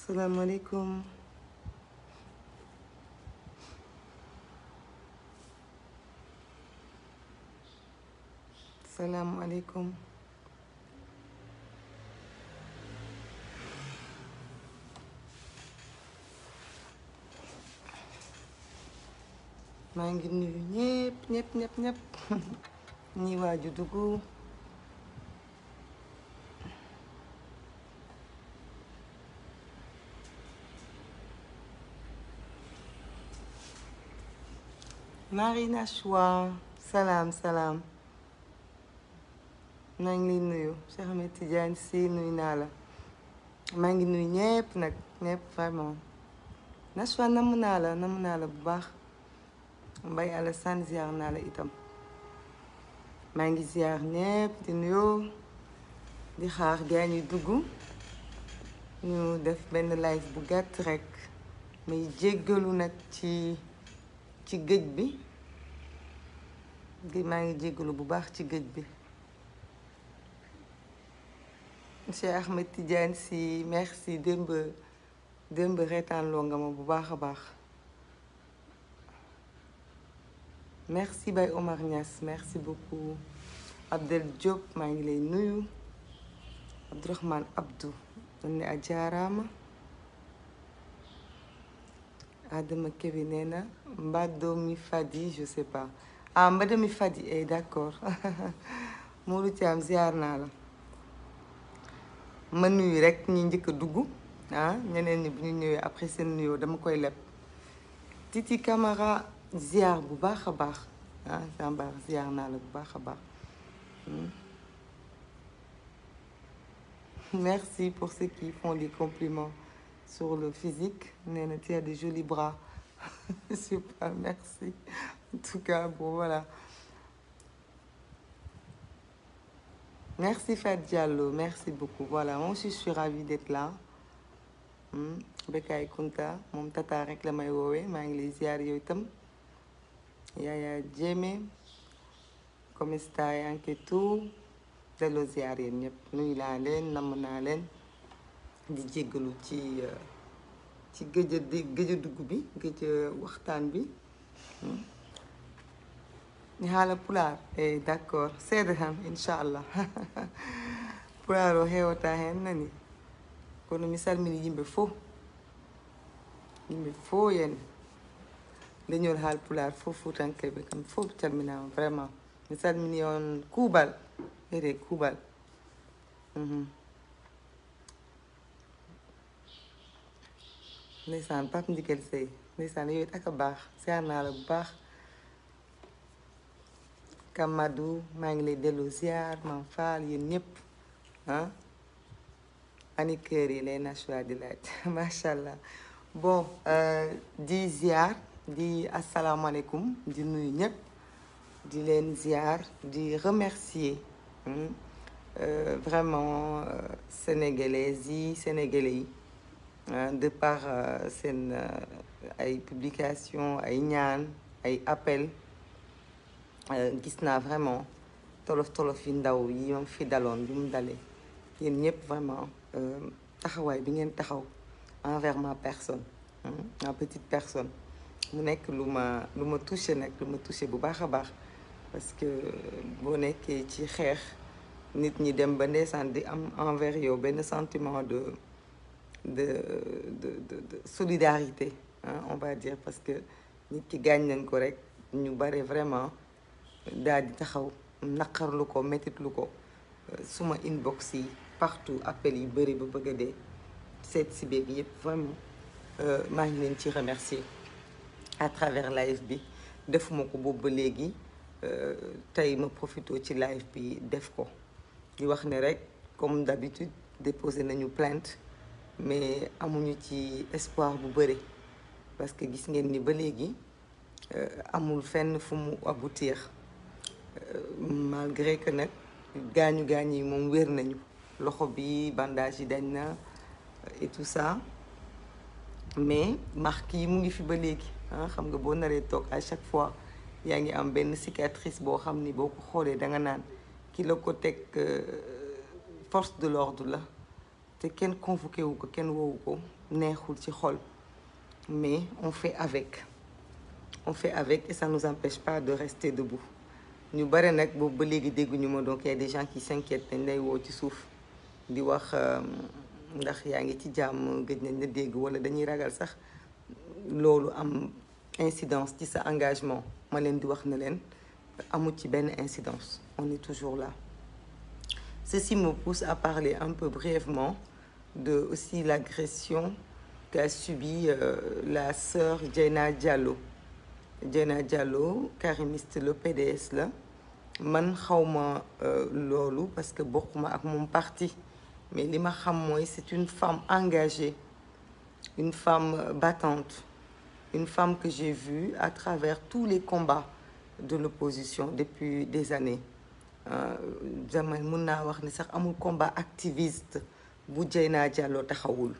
salaamaaleykum salaamualeykum maa ngi nuyu ñëpp ñi waaju dugg Marina Choua salaam maa ngi lay nuyu Cheikh Ahmed Tidiane Sy nuyu naa la maa ngi nuyu ñëpp nag ñëpp vraiment Nashwa namm naa la bu baax Mbaye Alassane ziar naa la itam maa ngi ziar ñëpp di nuyoo di xaar gaa ñuy dugg ñu def benn live bu gàtt rek may jéggalu nag ci géej bi maa ngi jéggalu bu baax ci géej bi Cheikh Ahmed Tidiane Sy merci démb reetaan loo nga ma bu baax a baax merci Baye Omar Niass merci beaucoup Abdel Diop maa ngi lay nuyu Abdourahmane Abdou man ne a jaaraama Adama Kevi nee na Mbadomi Fadi je sais pas Mbadomi Fadi d'accord Mourou Thiam ziar naa la ma nuyu rek ñi njëkk a dugg ñeneen ñi bu ñu ñëwee après seen nuyoo dama koy leb Titi Camara ziar bu baax a baax Jambar ziar naa la bu baax a baax merci pour ceux qui font des compliments sur le physique nee na tu as de jolis bras super merci en tout cas bon voilà merci Fat Diallo merci beaucoup voilà moi aussi je suis ravie d'être là Bekay Kunta moom tata rek la may woowee maa ngi lay ziar yow itam Yaya Jéeme comme stai anche tu delloo ziar yéen ñëpp nuyu naa leen namm naa leen di jéggalu ci gëj a dugg bi gëj a waxtaan bi ni haala pulaar d'accord seede ham inchallah pulaar o heewata hen nani kono mi salmini yimɓe fof yen leñol haal pulaar fof fuutankeɓe kam fof calminama vraiment mi salmini on kuuɓal ere kuuɓal ndeysaan Pape Ndikel Sey ndeysaan yooyu ak a baax ziar naa la bu baax Kamadou maa ngi lay dellu ziar Mam Fall yéen ñëpp ani kër yi lay Nashwa di laaj macha allah bon di ziar di asalaamaaleykum di nuyu ñëpp di leen ziar di remercier vraiment sénégalaises yi sénégalais yi de par seen ay publication ay ñaan ay appel gis naa vraiment tolof yi ndaw yi moom fi daloon bi mu dalee yéen ñëpp vraiment taxawaay bi ngeen taxaw envers ma personne ma petite personne mu nekk lu ma touché nag lu ma touché bu baax a baax parce que boo nekkee ci xeex nit ñi dem ba ndeysaan di am envers yow benn sentiment de solidarité on va dire parce que nit ki gaañ nañ ko rek ñu bare vraiment daal di taxaw naqarlu ko mettitlu ko suma inbox yi partout appel yi bëri ba bëgg a dee seet si beeg yëpp vraiment maa ngi leen ci remercier à travers live bi defuma ko boobu ba léegi tey ma profité ci live bi def ko di wax ne rek comme d'habitude déposé nañu plainte mais amuñu ci espoir bu bëri parce que gis ngeen ni ba léegi amul fenn fu mu aboutir malgré que nag gaañu yi moom wér nañu loxo bi bandage yi dañ na et tout ça mais marque yi mu ngi fi ba léegi xam nga boo naree toog à chaque fois yaa ngi am benn cicatrice boo xam ni boo ko xoolee da nga naan ki la ko teg force de l'ordre la te kenn convoqué wu ko kenn woowu ko neexul ci xol mais on fait avec et ça nous empêche pas de rester debout ñu bare nag boobu ba léegi dégguñu ma donc y a des gens qui s'inquiètent dañ lay woo ci suuf di wax ndax yaa ngi ci jàmm gëj nañ la dégg wala dañuy ragal sax loolu am incidence ci sa engagement ma leen di wax na leen amul ci benn incidence on est toujours là. Ceci me pousse à parler un peu brièvement de aussi l'agression qu'a subie la sœur Dieyna Diallo. Dieyna Diallo karimiste le PDS la man xawma loolu parce que bokkuma ak moom parti mais li ma xam mooy c'est une femme engagée, une femme battante, une femme que j'ai vue à travers tous les combats de l'opposition depuis des années. Zaman mun naa wax ni sax amul combat activiste bu Dieyna Diallo taxawul.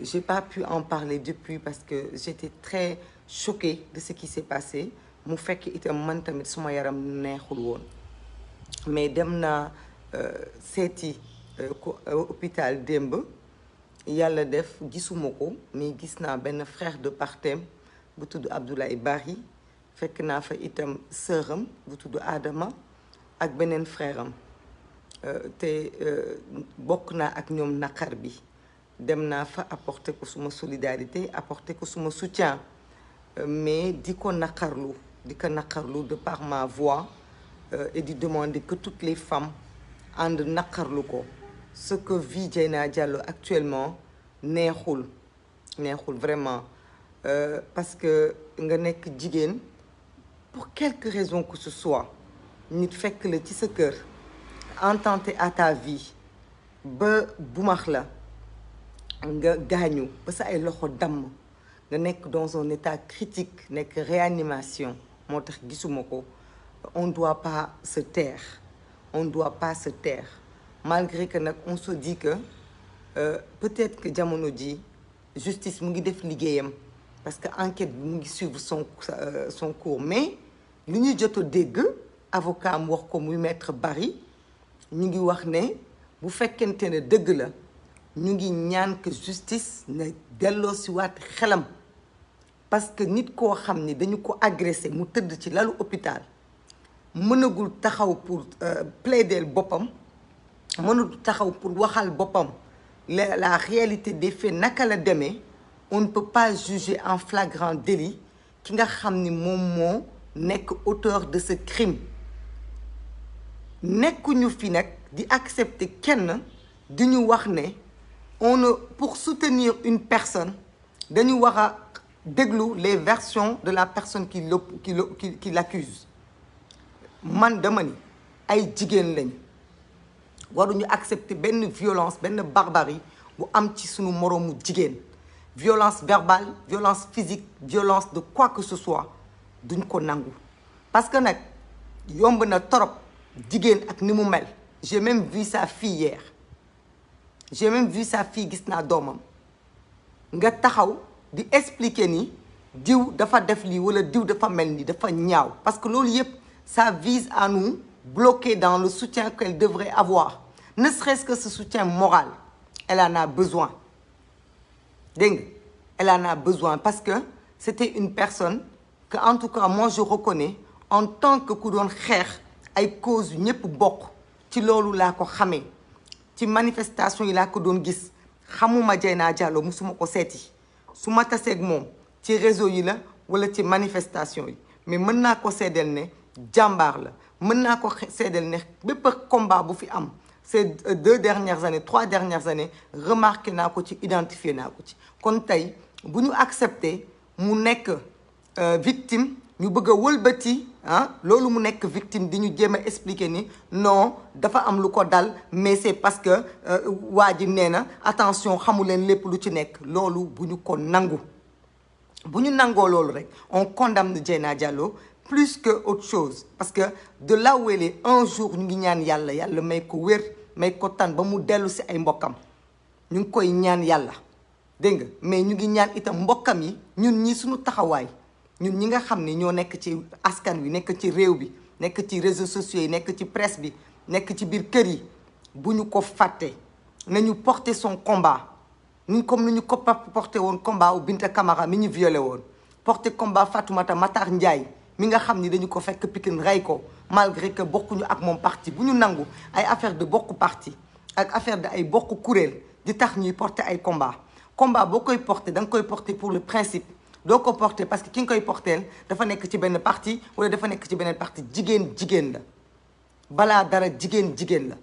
J'ai pas pu en parler depuis parce que j'étais très choquée de ce qui s'est passé mu fekk itam man tamit suma yaram neexul woon mais dem naa seeti hôpital démb yàlla def gisuma ko mais gis naa benn frère de partem bu tudd Abdoulaye Bari fekk naa fa itam sœuram bu tudd Adama ak beneen frère am te bokk naa ak ñoom naqar bi dem naa fa apporter ko suma solidarité apporter ko suma soutien mais di ko naqarlu de par ma voix et di demander que toutes les femmes ànd naqarlu ko ce que vit Dieyna Diallo actuellement neexul vraiment parce que nga nekk jigéen pour quelque raison que ce soit nit fekk la ci sa kër attenté à ta vie ba bumax la nga gaañu ba sa ay loxo damm nga nekk dans un état critique nekk réanimation moo tax gisuma ko on doit pas se taire malgré que nag on se dit que peut-être que jamono ji justice mu ngi def liggéeyam parce que enquête bi mu ngi suivre son cours mais li ñu jot a dégg avocat am wax ko muy maître Barry ñu ngi wax ne bu fekkente ne dëgg la ñu ngi ñaan que justice na delloo si waat xelam parce que nit koo xam ni dañu ko agressé mu tëdd ci lalu hôpital mënagul taxaw pour plaider boppam mënagul taxaw pour waxal boppam la réalité des faits naka la demee on ne peut pas juger en flagrant délit ki nga xam ni moom moo nekk auteur de ce crime nekkuñu fi nag di accepter kenn di ñu wax ne on ne pour soutenir une personne dañu war a déglu les versions de la personne qui l'accuse man dama ni ay jigéen lañ waruñu accepter benn violence benn barbarie bu am ci suñu moroomu jigéen violence verbale violence physique violence de quoi que ce soit duñ ko nangu parce que nag yomb na torop jigéen ak ni mu mel j'ai même vu sa fille hier gis naa doomam nga taxaw di expliquer ni diw dafa def lii wala diw dafa mel ni dafa ñaaw parce que loolu yëpp ça vise à nous bloquer dans le soutien qu'elle devrait avoir ne serait-ce que ce soutien moral elle en a besoin dégg nga elle en a besoin parce que c'était une personne que en tout cas moi je reconnais en tant que ku doon xeex ay cause yu ñëpp bokk ci loolu laa ko xamee ci manifestation yi laa ko doon gis xamuma Dieyna Diallo musuma ko seeti su ma taseeg moom ci réseau yi la wala ci manifestation yi mais mën naa ko seedeel ne jàmbaar la mën naa ko seedeel ne bépp combat bu fi am ces 2 dernières années 3 dernières années remarqué naa ko ci identifié naa ko ci kon tey bu ñu accepté mu nekk victime ñu bëgg a wëlbati loolu mu nekk victime di ñu jéem a expliquer ni non dafa am lu ko dal mais c'est parce que waa ji nee na attention xamu leen lépp lu ci nekk loolu bu ñu ko nangu bu ñu nangoo loolu rek on condamne Dieyna Diallo plus que autre chose parce que de là où elle est un jour ñu ngi ñaan yàlla may ko wér may ko tan ba mu dellu si ay mbokkam ñu ngi koy ñaan yàlla dégg nga mais ñu ngi ñaan itam mbokkam yi ñun ñi suñu taxawaay ñun ñi nga xam ni ñoo nekk ci askan wi nekk ci réew bi nekk ci réseaux sociaux yi nekk ci presse bi nekk ci biir kër yi bu ñu ko fàtte nañu porter son combat ni comme ni ñu ko porté woon combat wu Binta Camara mi ñu violé woon porter combat Fatoumata Matar Ndiaye mi nga xam ni dañu ko fekk Pikine rey ko malgré que bokkuñu ak moom parti bu ñu nangu ay affaire de bokk parti ak affaire de ay bokk kuréel di tax ñuy porter ay combat boo koy porter da nga koy porter pour le principe doo ko porter parce que ki nga koy porteel dafa nekk ci benn parti wala dafa nekk ci beneen parti jigéen la balaa dara jigéen la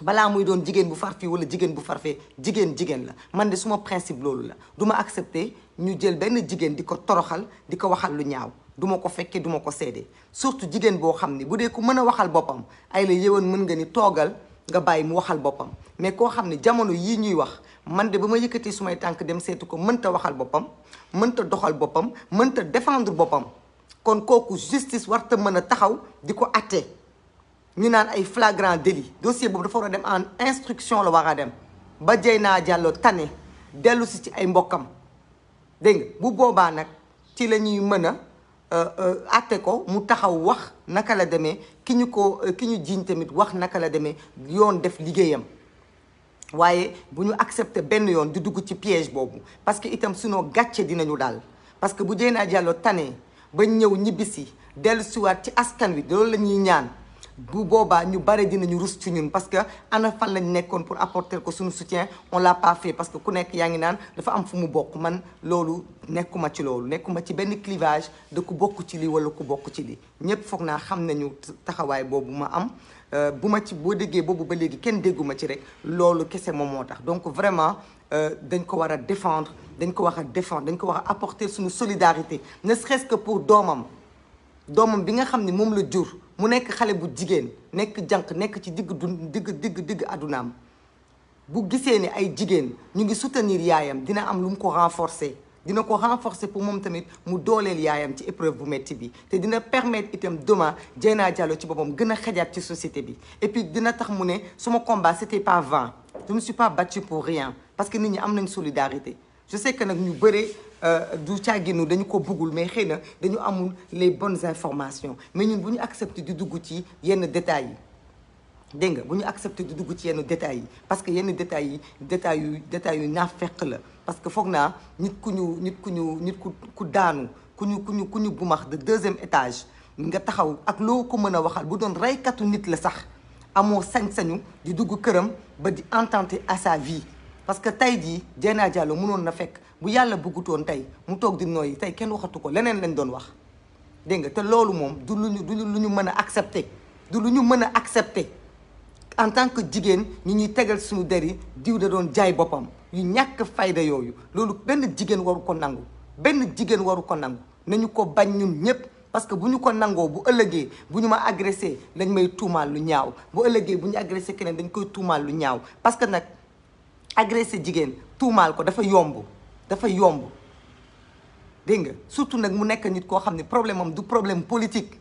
balaa muy doon jigéen bu far fii wala jigéen bu farfee jigéen la man de suma principe loolu la du ma accepter ñu jël benn jigéen di ko toroxal di ko waxal lu ñaaw du ma ko fekkee du ma ko seede surtout jigéen boo xam ni bu dee ku mën a waxal boppam ay la yëwan mën nga ni toogal nga bàyyi mu waxal boppam mais koo xam ne jamono yii ñuy wax man de ba ma yëkkatee sumay tànk dem seetu ko mënta waxal boppam mënta doxal boppam mënta défendre boppam kon kooku justice warta mën a taxaw di ko atte ñu naan ay flagrant délit dossier boobu dafa war a dem en instruction la war a dem ba Dieyna Diallo tane dellu si ci ay mbokkam dégg nga bu boobaa nag ci la ñuy mën a atte ko mu taxaw wax naka la demee ki ñu jiiñ tamit wax naka la demee yoon def liggéeyam waaye bu ñu accepté benn yoon di dugg ci piège boobu parce que itam sinon gàcce dinañu daal parce que bu Dieyna Diallo tane ba ñëw ñibbisi dellu siwaat ci askan wi loolu la ñuy ñaan bu boobaa ñu bare dinañu rus ci ñun parce que ana fan lañ nekkoon pour apporter ko suñu soutien on l'a pas fait parce que ku nekk yaa ngi naan dafa am fu mu bokk man loolu nekkuma ci benn clivage de ku bokk ci lii wala ku bokk ci lii ñëpp foog naa xam nañu taxawaay boobu ma am bu ma ci boo déggee boobu ba léegi kenn dégguma ci rek loolu kese moom moo tax donc vraiment dañ ko war a défendre dañ ko war a apporter suñu solidarité ne serait-ce que pour doomam bi nga xam ne moom la jur mu nekk xale bu jigéen nekk jànq nekk ci digg àddunaam bu gisee ni ay jigéen ñu ngi soutenir yaayam dina am lu mu ko renforcer dina ko renforcer pour moom tamit mu dooleel yaayam ci épreuve bu métti bi te dina permettre itam demain Dieyna Diallo ci boppam gën a xajaat ci société bi et puis dina tax mu ne suma combat c'était pas vain je me suis pas battue pour rien parce que nit ñi am nañ solidarité je sais que nag ñu bëree du caaginu dañu ko bëggul mais xëy na dañu amul les bonnes informations mais ñun bu ñu accepté di dugg ci yenn détails yi dégg nga bu ñu accepté di dugg ci yenn détails yi parce que yenn détails yu naafeq la parce que foog naa nit ku daanu ku ñu bumax de 2e étage nga taxaw ak loo ko mën a waxal bu doon reykatu nit la sax amoo sañ-sañu di dugg këram ba di attenter à sa vie parce que tey jii Dieyna Diallo mënoon na fekk bu yàlla bëggutoon tey mu toog di nooyi tey kenn waxatu ko leneen lañ doon wax dégg nga te loolu moom du lu ñu mën a accepter en tant que jigéen ñuy tegal suñu der yi diw da doon jaay boppam yu ñàkk fayda yooyu loolu benn jigéen waru ko nangu nañu ko bañ ñun ñëpp parce que bu ñu ko nangoo bu ëllëgee bu ñu ma agressé dañ may tuumaal lu ñaaw bu ëllëgee bu ñu agressé keneen dañ koy tuumaal lu ñaaw parce que nag agressé jigéen tuumaal ko dafa yomb dégg nga surtout nag mu nekk nit koo xam ne problème am du problème politique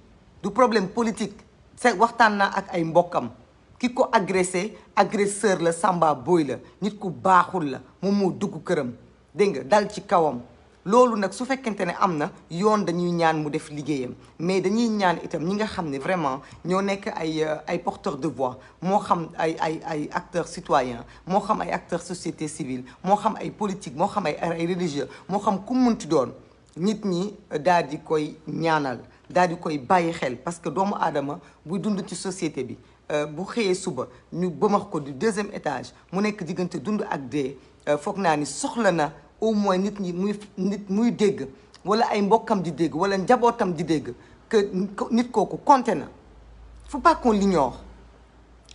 c'est waxtaan naa ak ay mbokkam ki ko agresseur la Samba Boy la nit ku baaxul la moom moo dugg këram dégg nga dal ci kawam loolu nag su fekkente ne am na yoon dañuy ñaan mu def liggéeyam mais dañuy ñaan itam ñi nga xam ne vraiment ñoo nekk ay porteurs de voix moo xam ay acteurs citoyens moo xam ay acteurs société civile moo xam ay politique moo xam ay religieux moo xam ku munti doon nit ñi daal di koy ñaanal daal di koy bàyyi xel parce que doomu aadama buy dund ci société bi bu xëyee suba ñu bëmax ko du 2e étage mu nekk diggante dund ak dee foog naa ni soxla na au moins nit muy dégg wala ay mbokkam di dégg wala njabootam di dégg que nit kooku compté na. Faut pas qu'on l'ignore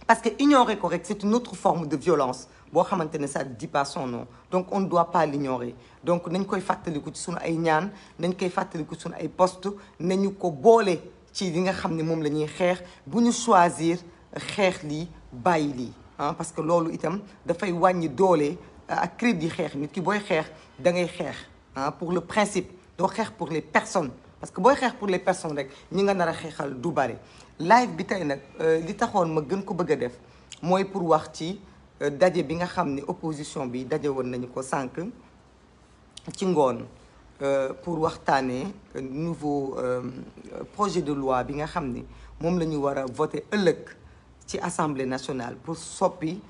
parce que ignorer ko rek c'est une autre forme de violence boo xamante ne ça ne dit pas son nom donc on ne doit pas l'ignorer donc nañ koy fàttaliku ci sunu ay ñaan nañ koy fàttaliku sunu ay poste nañu ko boole ci li nga xam ne moom la ñuy xeex bu ñu choisir xeex lii bàyyi lii parce que loolu itam dafay wàññi doole ak crédit xeex nit ki booy xeex da ngay xeex pour le principe doo xeex pour les personnes parce que booy xeex pour les personnes rek ñi nga nar a xeexal du bare live bi tey nag li taxoon ma gën ko bëgg a def mooy pour wax ci daje bi nga xam ne opposition bi daje woon nañu ko sànq ci ngoon pour waxtaanee nouveau projet de loi bi nga xam ni moom la ñu war a voter ëllëg ci assemblée nationale pour soppi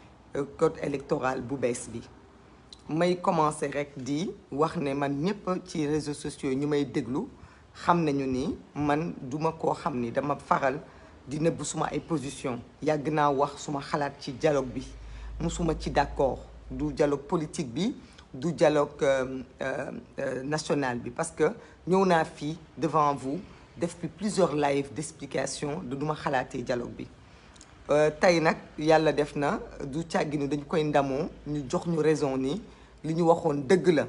code électoral bu bees bi may commencer rek di wax ne man ñëpp ci réseaux sociaux ñu may déglu xam nañu ni man duma koo xam ni dama faral di nëbb suma ay position yàgg naa wax suma xalaat ci dialogue bi musuma ci d'accord du dialogue politique bi du dialogue national bi parce que ñëw naa fii devant vous def fi plusieurs lives d'explication de duma xalaatee dialogue bi tey nag yàlla def na du càgginu dañ koy ndamoo ñu jox ñu raison ni li ñu waxoon dëgg la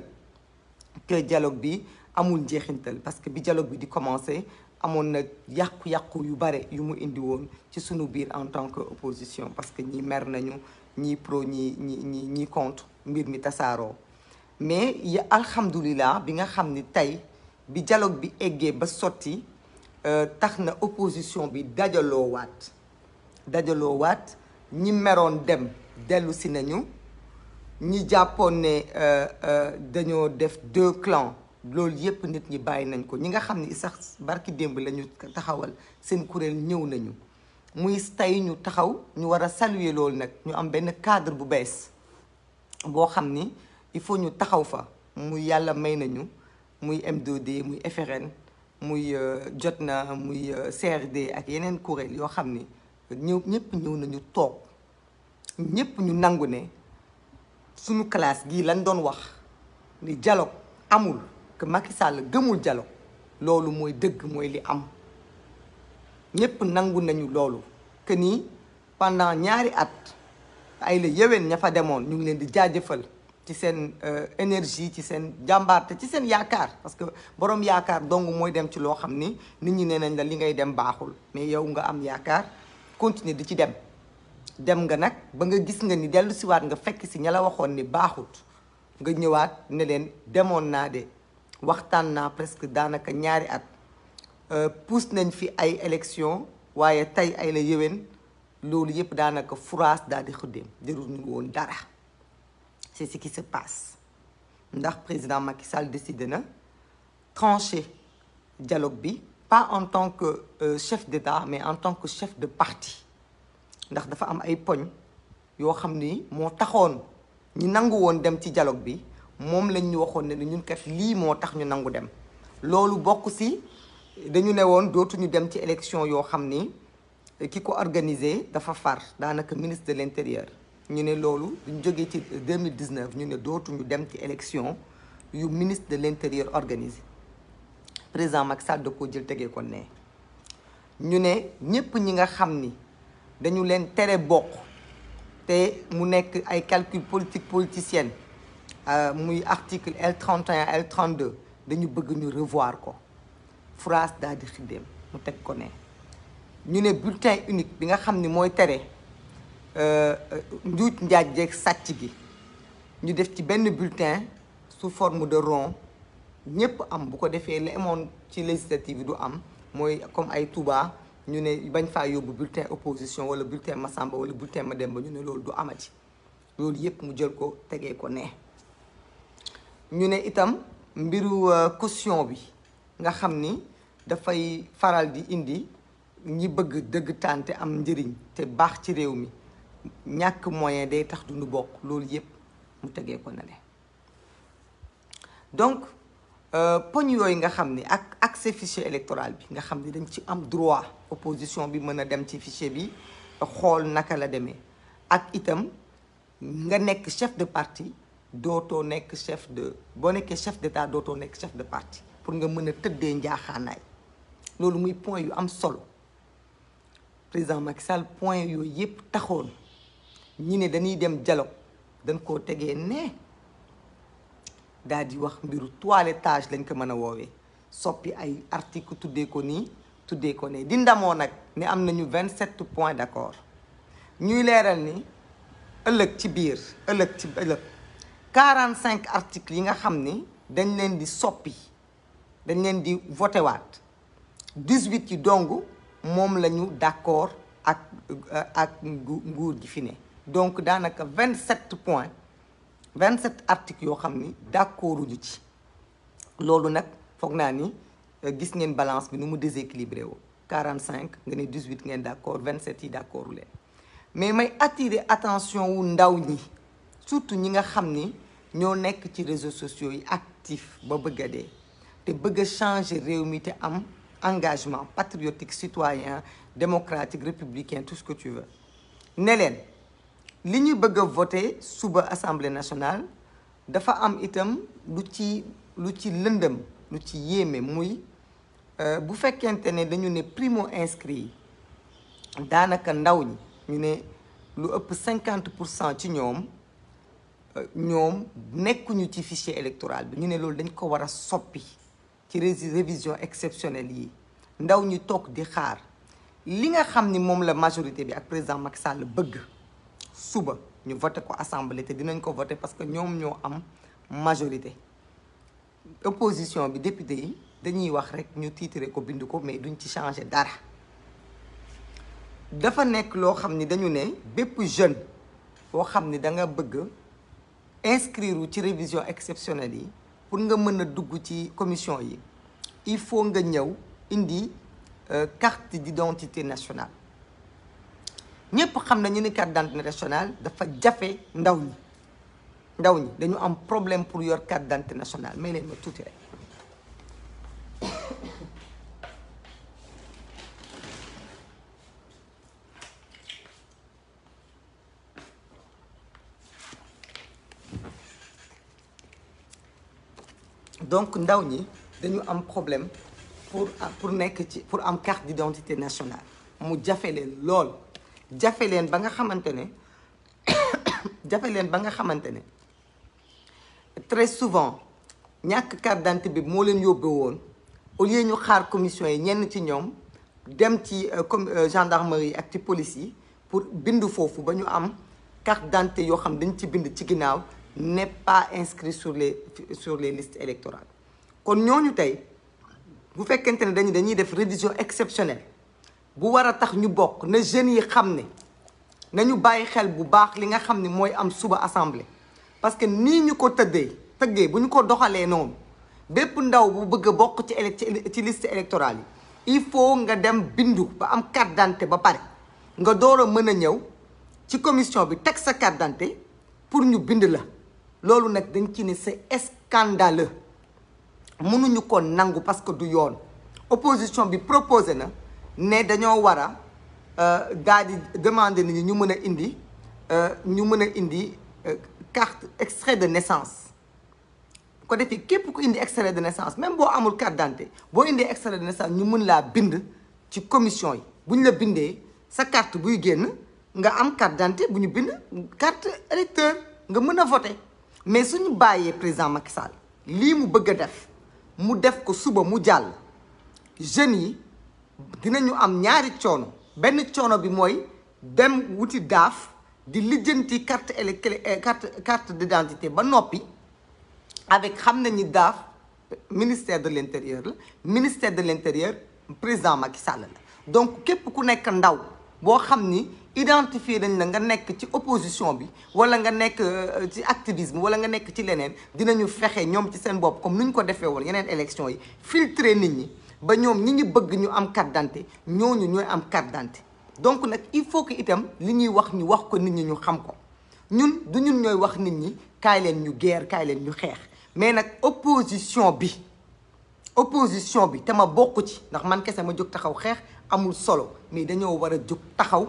que dialogue bi amul njeexintal parce que bi dialogue bi di commencer amoon na yàqu-yàqu yu bare yu mu indi woon ci sunu biir en tant que opposition parce que ñi mer nañu ñi pro ñi contre mbir mi tasaaroo mais ya alhamdulilah bi nga xam ni tey bi dialogue bi eggee ba sotti tax na opposition bi dajaloo waat ñi meroon dem dellu si nañu ñi jàppoon ne dañoo def 2 clans loolu yépp nit ñi bàyyi nañ ko ñi nga xam ni sax barki démb la ñu taxawal seen kuréel ñëw nañu muy tey ñu taxaw ñu war a saluer loolu nag ñu am benn cadre bu bees boo xam ni il faut ñu taxaw fa muy yàlla may nañu muy M2D muy FRN muy Jotna muy CRD ak yeneen kuréel yoo xam ni ñëpp ñëw nañu toog ñëpp ñu nangu ne suñu classe gii lañ doon wax ni dialogue amul que Macky Sall gëmul dialogue loolu mooy dëgg mooy li am ñëpp nangu nañu loolu que ni pendant ñaari at ay la yéwén ña fa demoon ñu ngi leen di jaajëfal ci seen énergie ci seen jàmbaarte ci seen yaakaar parce que borom yaakaar dong mooy dem ci loo xam ni nit ñi nee nañ la li ngay dem baaxul mais yow nga am yaakaar continuer di ci dem nga nag ba nga gis nga ni dellu siwaat nga fekk si ña la waxoon ni baaxut nga ñëwaat ne leen demoon naa de waxtaan naa presque daanaka ñaari at pousse nañ fi ay élection waaye tey ay la yéwén loolu yëpp daanaka furaas daal di xuddeem jërul ñu woon dara c'est ce qui se passe ndax président Macky Sall décidé na trancher dialogue bi pas en tant que chef d'État mais en tant que chef de parti ndax dafa am ay poñ yoo xam ni moo taxoon ñi nangu woon dem ci dialogue bi moom lañ ñu waxoon ne ñun kat lii moo tax ñu nangu dem loolu bokk ci dañu ne woon dootuñu dem ci élection yoo xam ni ki ko organisé dafa far daanaka ministre de l'intérieur ñu ne loolu duñ jógee ci 2019 ñu ne dootuñu dem ci élection yu ministre de l'intérieur organisé président Macky Sall da koo jël tegee ko ne ñu ne ñépp ñi nga xam ni dañu leen tere bokk te mu nekk ay calcul politique politicienne muy article L31 L32 dañu bëgg ñu revoir ko phrase daal di xiddeem mu teg ko ne ñu ne bulletin unique bi nga xam ni mooy tere njuuj njaaj jeeg sàcc gi ñu def ci benn bulletin sous forme de rond ñépp am bu ko defee la amoon ci législative yi du am mooy comme ay Touba ñu ne bañ faa yóbbu bulletin opposition wala bulletin Massamba wala bulletin Mademba ñu ne loolu du amati loolu yépp mu jël ko tegee ko ne ñu ne itam mbiru caution bi nga xam ni dafay faral di indi ñi bëgg dëgg tànte am njëriñ te baax ci réew mi ñàkk moyen day tax duñu bokk loolu yépp mu tegee ko na le donc poñ yooyu nga xam ni ak accès fichier électoral bi nga xam ni dañ ci am droit opposition bi mën a dem ci fichier bi xool naka la demee ak itam nga nekk chef de parti dootoo nekk boo nekkee chef d'état dootoo nekk chef de parti pour nga mën a tëddee njaaxaanaay loolu muy point yu am solo président Macky Sall point yooyu yépp taxoon ñi ne dañuy dem dialogue dañ koo tegee ne daal di wax mbiru toilettage lañ ko mën a woowee soppi ay article tuddee ko nii tuddee ko ne di ndamoo nag ne am nañu 27 points d'accord ñuy leeral ni ëllëg 45 articles yi nga xam ni dañ leen di soppi dañ leen di voté waat 18 yi dong moom la ñu d'accord ak nguur gi fi ne donc daanaka 27 points 27 articles yoo xam ni d'accorduñu ci loolu nag foog naa ni gis ngeen balance bi nu mu déséquilibré woo 45 nga ne 18 ngeen d'accord 27 yi d'accordu leen mais may attirer attention wu ndaw ñi surtout ñi nga xam ni ñoo nekk ci réseaux sociaux yi actif ba bëgg a dee te bëgg a changer réew mi te am engagement patriotique citoyen démocratique républicain tout ce que tu veux ne leen li ñu bëgg a voter suba assemblée nationale dafa am itam lu ci lëndëm lu ci yéeme muy bu fekkente ne dañu ne primo inscrit yi daanaka ndaw ñi ñu ne lu ëpp 50% ci ñoom nekkuñu ci fichier électoral bi ñu ne loolu dañ ko war a soppi ci révision exceptionnelle yi ndaw ñi toog di xaar li nga xam ni moom la majorité bi ak président Macky Sall bëgg suba ñu voté ko assemblée te dinañ ko voté parce que ñoom ñoo am majorité opposition bi député yi dañuy wax rek ñu tiitre ko bind ko mais duñ ci changer dara dafa nekk loo xam ni dañu ne bépp jeune boo xam ni da nga bëgg inscrire ci révision exceptionnelle yi pour nga mën a dugg ci commission yi il faut nga ñëw indi carte d'identité nationale ñëpp xam nañu ni carte d'identité nationale dafa jafe ndaw ñi dañu am problème pour yor carte d'identité nationale mais leen ma tuuti rek donc ndaw ñi dañu am problème pour nekk ci pour am carte d'identité nationale mu jafe leen lool jafe leen ba nga xamante ne très souvent ñàkk carte d'identité bi moo leen yóbbe woon au lieu ñu xaar commission yi ñenn ci ñoom dem ci gendarmerie ak ci police yi pour bindu foofu ba ñu am carte d'identité yoo xam dañ ci bind ci ginnaaw n'est pas inscrit sur les listes électorales kon ñooñu tey bu fekkente ne dañuy def révision exceptionnelle bu war a tax ñu bokk na jeunes yi xam ne nañu bàyyi xel bu baax li nga xam ne mooy am suba assemblée parce que nii ñu ko tëggee bu ñu ko doxalee noonu bépp ndaw bu bëgg a bokk ci liste électorale yi il faut nga dem bindu ba am carte d'identité ba pare nga door a mën a ñëw ci commission bi teg sa carte d'identité pour ñu bind la loolu nag dañ ci ne c'est scandaleux mënuñu ko nangu parce que du yoon opposition bi proposé na ne dañoo war a daal di demander nit ñi ñu mën a indi carte extrait de naissance ko defee képp ku indi extrait de naissance même boo amul carte d'identité boo indee extrait de naissance ñu mën laa bind ci commission yi bu ñu la bindee sa carte buy génn nga am carte d'identité bu ñu bind carte électeur nga mën a voter mais suñu bàyyee président Macky Sall lii mu bëgg a def mu def ko suba mu jàll jeunes yi dinañu am ñaari coono benn coono bi mooy dem wuti daaf di lijjanti carte d'identité ba noppi avec xam nañu daaf ministère de l'intérieur la ministère de l'intérieur président Macky Sall la donc képp ku nekk ndaw boo xam ni identifier dañ la nga nekk ci opposition bi wala nga nekk ci activisme wala nga nekk ci leneen dinañu fexe ñoom ci seen bopp comme ni ñu ko defee woon yeneen élection yi filtrer nit ñi ba ñoom ñi bëgg ñu am carte d'identité ñooñu ñooy am carte d'identité donc nag il faut que itam li ñuy wax ñu wax ko nit ñi ñu xam ko ñun du ñun ñooy wax nit ñi kaay leen ñu guerre kaay leen ñu xeex mais nag opposition bi te ma bokk ci ndax man kese ma jóg taxaw xeex amul solo mais dañoo war a jóg taxaw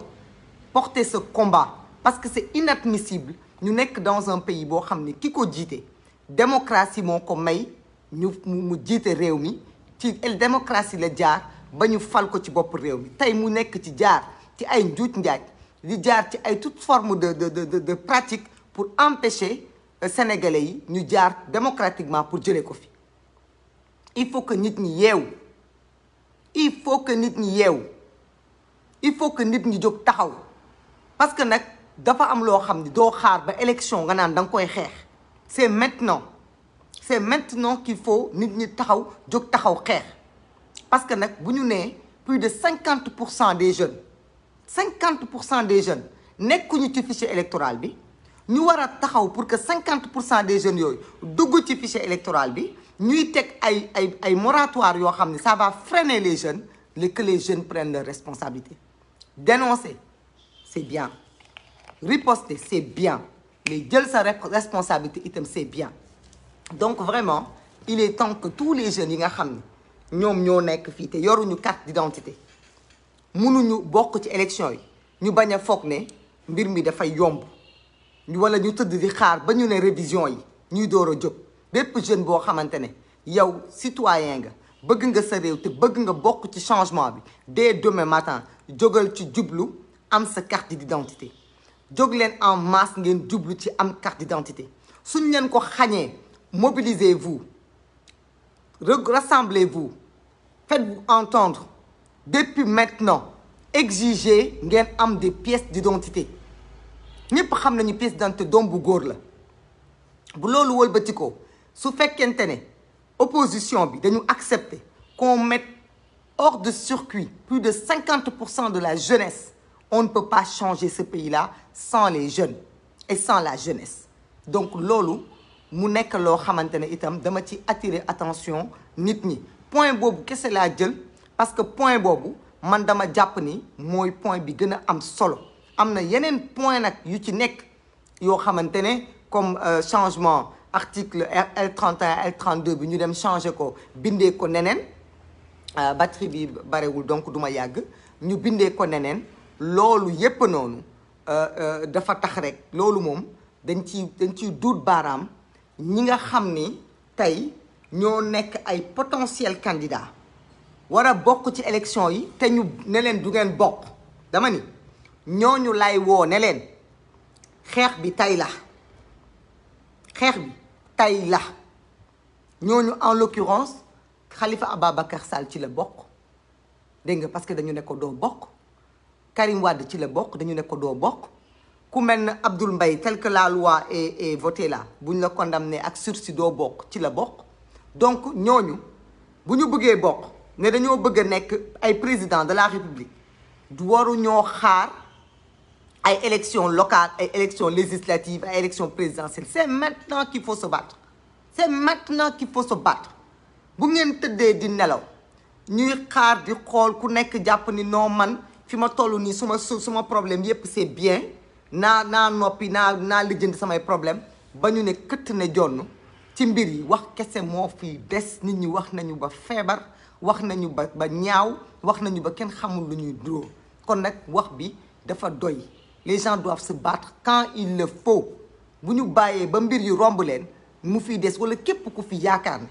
porter ce combat parce que c'est inadmissible ñu nekk dans un pays boo xam ni ki ko jiite démocratie moo ko may mu jiite réew mi ci démocratie la jaar ba ñu fal ko ci bopp réew mi tey mu nekk ci jaar ci ay njuuj njaaj di jaar ci ay toute forme de pratique pour empêcher sénégalais yi ñu jaar démocratiquement pour jëlee ko fi il faut que nit ñi yeewu il faut que nit ñi jóg taxaw parce que nag dafa am loo xam ni doo xaar ba élection nga naan da nga koy xeex c'est maintenant qu'il faut nit ñi taxaw jóg taxaw xeex parce que nag bu ñu nee plus de 50% des jeunes nekkuñu ci fichier électoral bi ñu war a taxaw pour que 50% des jeunes yooyu dugg ci fichier électoral bi ñuy teg ay moratoire yoo xam ne ça va freiner les jeunes que les jeunes prennent leurs responsabilités dénoncer c'est bien riposter c'est bien mais jël sa responsabilité itam c'est bien donc vraiment il est temps que tous les jeunes yi nga xam ne ñoom ñoo nekk fii te yoruñu carte d'identité mënuñu bokk ci élection yi ñu bañ a foog ne mbir mi dafay yomb wala ñu tëdd di xaar ba ñu ne révision yi ñuy door a jóg bépp jeune boo xamante ne yow citoyen nga bëgg nga sa réew te bëgg nga bokk ci changement bi dès demain matin jógal ci jublu am sa carte d'identité jóg leen en masse ngeen jublu ci am carte d'identité suñ leen ko xañee mobilisez-vous rassemblez-vous faites-vous entendre depuis maintenant exigez ngeen am des pièces d'identité ñëpp xam nañu pièce d'identité doom bu góor la bu loolu wëlbati ko su fekkente ne opposition bi dañu accepter qu'on mette hors de circuit plus de 50% de la jeunesse on ne peut pas changer ce pays-là sans les jeunes et sans la jeunesse donc loolu mu nekk loo xamante ne itam dama ci attirer attention nit ñi point boobu kese laa jël parce que point boobu man dama jàpp ni mooy point bi gën a am solo am na yeneen point nag yu ci nekk yoo xamante ne comme changement article L31 L32 bi ñu dem changer ko bindee ko neneen batterie bi barewul donc duma yàgg ñu bindee ko neneen loolu yépp noonu dafa tax rek loolu moom dañ ciy duut baaraam ñi nga xam ni tey ñoo nekk ay potentiel candidat war a bokk ci élection yi te ñu ne leen du ngeen bokk dama ni ñooñu lay woo ne leen xeex bi tey la xeex bi tey la ñooñu en l'occurrence Khalifa Ababacar Sall ci la bokk dégg nga parce que dañu ne ko doo bokk Karim Wade ci la bokk dañu ne ko doo bokk ku mel ne Abdoul Mbaye tel que la loi est votée là bu ñu la condamné ak sursis doo bokk ci la bokk donc ñooñu bu ñu bëggee bokk ne dañoo bëgg a nekk ay président de la République du waru ñoo xaar ay élections locales ay élections législatives ay élections présidentielles c'est maintenant qu'il faut se battre c'est maintenant qu'il faut se battre bu ngeen tëddee di nelaw ñuy xaar di xool ku nekk jàpp ni non man fi ma toll nii suma problème yépp c'est bien naa noppi naa lijjanti samay problème ba ñu ne këtt ne jonn ci mbir yi wax kese moo fi des nit ñi wax nañu ba feebar wax nañu ba ñaaw wax nañu ba kenn xamul lu ñuy dóor kon nag wax bi dafa doy les gens doivent se battre quand il le faut bu ñu bàyyee ba mbir yu romb leen mu fiy des wala képp ku fi yaakaar ne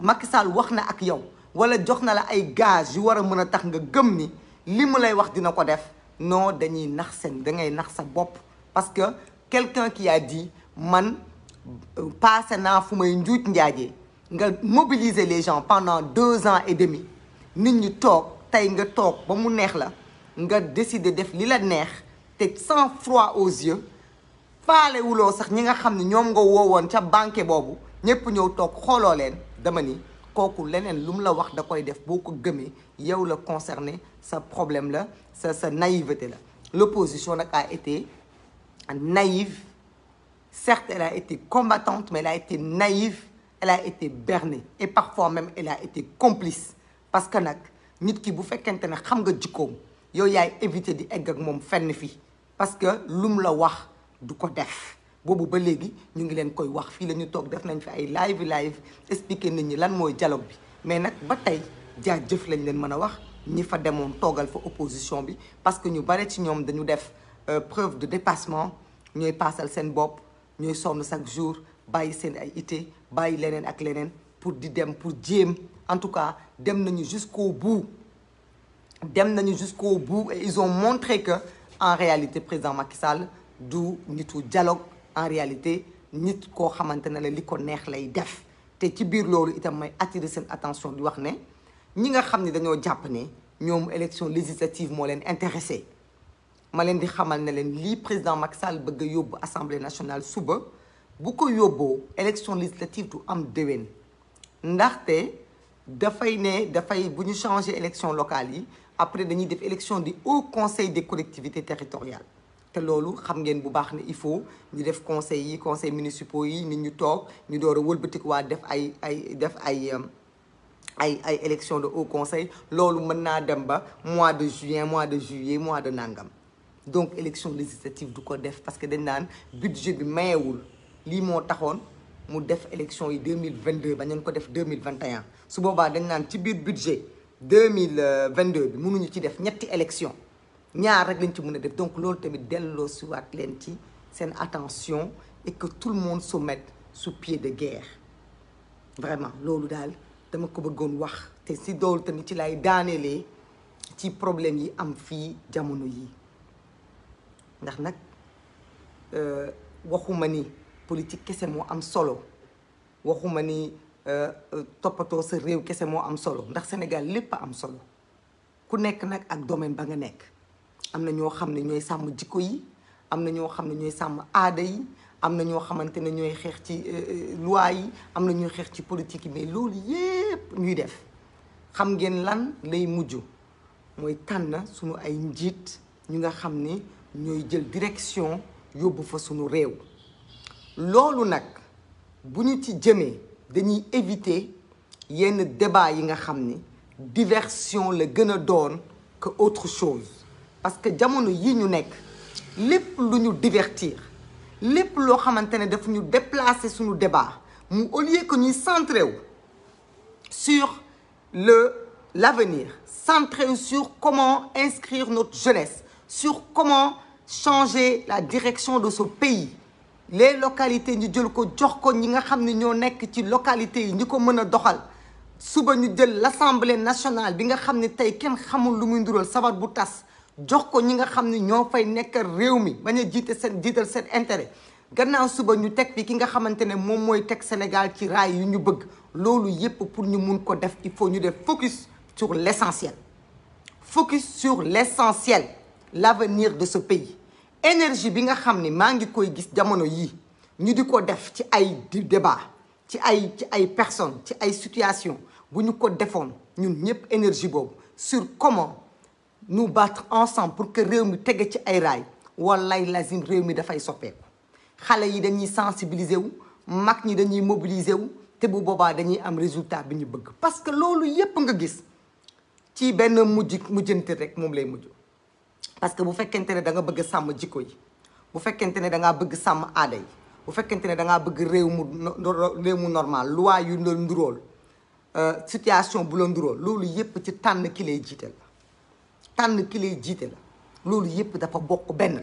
Macky Sall wax na ak yow wala jox na la ay gage yu war a mën a tax nga gëm ni li mu lay wax dina ko def non dañuy nax dangay nax sa bopp parce que quelqu'un qui a dit man passé naa fu may njuuj njaajee nga mobiliser les gens pendant 2 ans et demi nit ñi toog tey nga toog ba mu neex la nga décider def li la neex te sans froid aux yeux faale wuloo sax ñi nga xam ne ñoom nga woowoon ca banque boobu ñëpp ñëw toog xooloo leen dama ni kooku leneen lu mu la wax da koy def boo ko gëmee yow la concerné sa problème la sa naïveté la l'opposition nag a été naïve certes elle a été combattante mais elle a été naïve elle a été bernée et parfois même elle a été complice parce que nag nit ki bu fekkente ne xam nga jikkoom yow yaay éviter di egg ak moom fenn fii parce que lu mu la wax du ko def boobu ba léegi ñu ngi leen koy wax fii la ñu toog def nañ fi ay live expliquer nit ñi lan mooy dialogue bi mais nag ba tey jaajëf lañ leen mën a wax ñi fa demoon toogal fa opposition bi parce que ñu bare ci ñoom dañu def preuve de dépassement ñooy paasal seen bopp ñooy sonn chaque jour bàyyi seen ay ité bàyyi leneen ak leneen pour di dem pour jéem en tout cas dem nañu jusqu'au bout et ils ont montré que en réalité président Macky Sall du nitu dialogue en réalité nit koo xamante ne la li ko neex lay def te ci biir loolu itam may attirer seen attention di wax ne ñi nga xam ne dañoo jàpp ne ñoom élection législative moo leen intéressé ma leen di xamal ne leen lii président Macky Sall bëgg a yóbbu assemblée nationale suba bu ko yóbboo élection législative du am déwén ndaxte dafay bu ñu changer élection locale yi après dañuy def élection du haut conseil des collectivités territoriales te loolu xam ngeen bu baax ne il faut ñu def conseils municipaux yi nit ñu toog ñu door a wëlbatiku waa def ay élection de haut conseil loolu mën naa dem ba mois de juin mois de juillet mois de nangam donc élection législative du ko def parce que dañ naan budget bi mayewul lii moo taxoon mu def élection yi 2022 ba ñu ko def 2021 su boobaa dañ naan ci biir budget 2022 bi mënuñu ci def ñetti élection ñaar rek lañ ci mën a def donc loolu tamit delloo si waat leen ci seen attention et que tout le monde se mette sous pied de guerre vraiment loolu daal dama ko bëggoon wax te si doolu tamit ci lay daanelee ci problème yi am fii jamono yi ndax nag waxuma ni politique kese moo am solo waxuma ni toppatoo sa réew kese moo am solo ndax Sénégal lépp a am solo ku nekk nag ak domaine ba nga nekk am na ñoo xam ne ñooy sàmm jikko yi am na ñoo xam ne ñooy sàmm aada yi am na ñoo xamante ne ñooy xeex ci loi yi am na ñooy xeex ci politique yi mais loolu yépp ñuy def xam ngeen lan lay mujj mooy tànn suñu ay njiit ñu nga xam ne ñooy jël direction yóbbu fa suñu réew loolu nag bu ñu ci jëmee dañuy éviter yenn débat yi nga xam ni diversion la gën a doon que autre chose parce que jamono yi ñu nekk lépp lu ñu divertir lépp loo xamante ne daf ñu déplacer suñu débat mu au lieu que ñuy centré wu sur l'avenir, centré sur comment inscrire notre jeunesse, sur comment changer la direction de ce pays. Les localités ñu jël ko jox ko ñi nga xam ne ñoo nekk ci localités yi ñi ko mën a doxal suba ñu jël l'Assemblée nationale bi nga xam ne tey kenn xamul lu muy ndural sabar bu tas jox ko ñi nga xam ne ñoo fay nekk réew mi bañ a jiital seen intérêt gannaaw suba ñu teg fi ki nga xamante ne moom mooy teg Sénégal ci raay yu ñu bëgg loolu yépp pour ñu mun ko def il faut ñu def focus sur l'essentiel l'avenir de ce pays énergie bi nga xam ne maa ngi koy gis jamono yii ñu di ko def ci ay débat ci ay personnes ci ay situations bu ñu ko defoon ñun ñëpp énergie boobu sur comment nous battre ensemble pour que réew mi tege ci ay raay wallaay lazim réew mi dafay soppeeku xale yi dañuy sensibiliser wu mag ñi dañuy mobiliser wu te bu boobaa dañuy am résultat bi ñu bëgg parce que loolu yépp nga gis ci benn mujjante rek moom lay mujj parce que bu fekkente ne da nga bëgg sàmm jikko yi bu fekkente ne da ngaa bëgg sàmm aada yi bu fekkente ne da ngaa bëgg réew mu normal loi yu la ndurool situation bu la ndurool loolu yépp ci tànn ki lay jiite la loolu yépp dafa bokk benn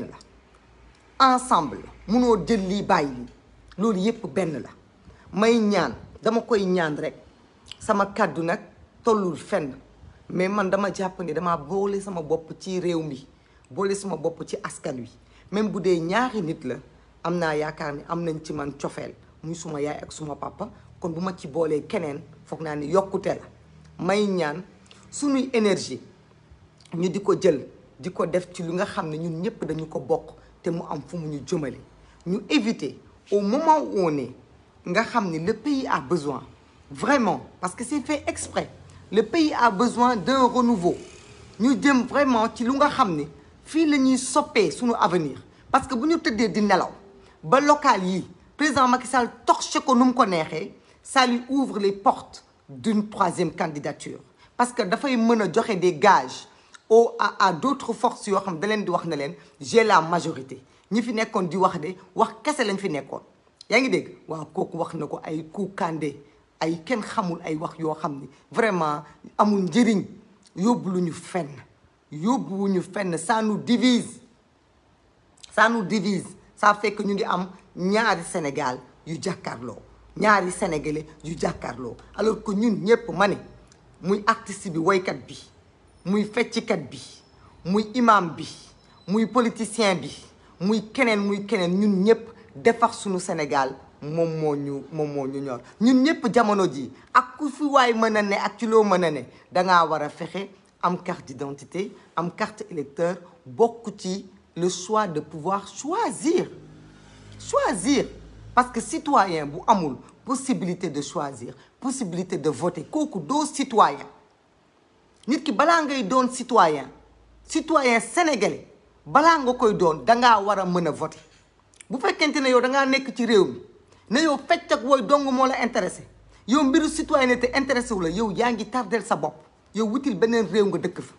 la ensemble la munoo jël lii bàyyi lii loolu yépp benn la may ñaan dama koy ñaan rek sama kàddu nag tollul fenn mais man dama jàpp ni dama boole sama bopp ci réew mi boole sama bopp ci askan wi même bu dee ñaari nit la am naa yaakaar ni am nañ ci man cofeel muy suma yaay ak suma papa kon bu ma ci boolee keneen foog naa ni yokkute la may ñaan suñuy énergie ñu di ko jël di ko def ci lu nga xam ne ñun ñëpp dañu ko bokk te mu am fu mu ñu jëmale ñu éviter au moment où on est nga xam ni le pays a besoin vraiment parce que c'est fait exprès le pays a besoin d'un renouveau ñu jëm vraiment ci lu nga xam ni fii la ñuy soppee suñu avenir parce que bu ñu tëddee di nelaw ba local yi président Macky Sall torché ko nu mu ko neexee ça lui ouvre les portes d'une troisième candidature parce que dafay mën a joxe des gages à d'autres forces yoo xam da leen di wax na leen j'ai la majorité ñi fi nekkoon di wax de wax kese lañ fi nekkoon yaa ngi dégg waaw kooku wax na ko ay kuukande ay kenn xamul ay wax yoo xam ni vraiment amul njëriñ yóbbuwuñu fenn ça nous divise ça fait que ñu ngi am ñaari Sénégal yu jàkkaarloo ñaari sénégalais yu jàkkaarloo alors que ñun ñëpp ma ne muy artiste bi woykat bi muy fecckat bi muy imam bi muy politicien bi muy keneen ñun ñëpp defar suñu Sénégal moom moo ñu ñor ñun ñëpp jamono ji ak ku fi waay mën a ne ak ci loo mën a ne dangaa war a fexe am carte d'identité am carte électeur bokk ci le choix de pouvoir choisir parce que citoyen bu amul possibilité de choisir possibilité de voter kooku doo citoyen nit ki balaa ngay doon citoyen sénégalais balaa nga koy doon dangaa war a mën a voter bu fekkente ne yow dangaa nekk ci réew mi ne yow fecc ak wooy dong moo la intéressé yow mbiru citoyenneté intéressé wu la yow yaa ngi tardel sa bopp yow wutil beneen réew nga dëkk fa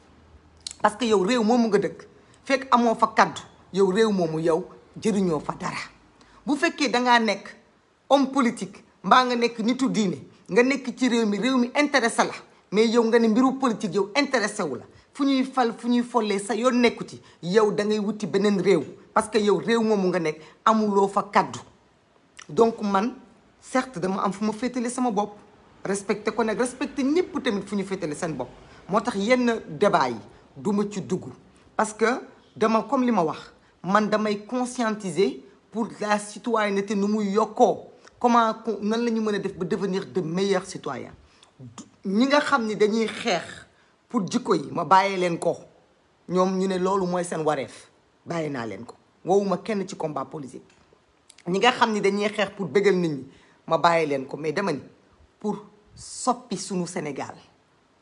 parce que yow réew moomu nga dëkk fekk amoo fa kaddu yow réew moomu yow jëriñoo fa dara. bu fekkee dangaa nekk homme politique mbaa nga nekk nitu diine nga nekk ci réew mi intéressé la mais yow nga ne mbiru politique yow intéressé wu la fu ñuy fal fu ñuy follee sa yoon nekku ci yow da ngay wuti beneen réew parce que yow réew moomu nga nekk amuloo fa kaddu. donc man certes dama am fu ma féetale sama bopp respecté ko nag respecté ñëpp tamit fu ñu féetale seen bopp moo tax yenn débat yi duma ci dugg parce que dama comme li ma wax man damay conscientiser pour la citoyenneté nu muy yokkoo comment nan la ñu mën a def ba devenir de meilleurs citoyens. ñi nga xam ni dañuy xeex pour jikko yi ma bàyyee leen ko ñoom ñu ne loolu mooy seen wareef bàyyi naa leen ko woowuma kenn ci combat politique. ñi nga xam ni dañuy xeex pour bégal nit ñi ma bàyyi leen ko mais dama ni pour soppi sunu Sénégal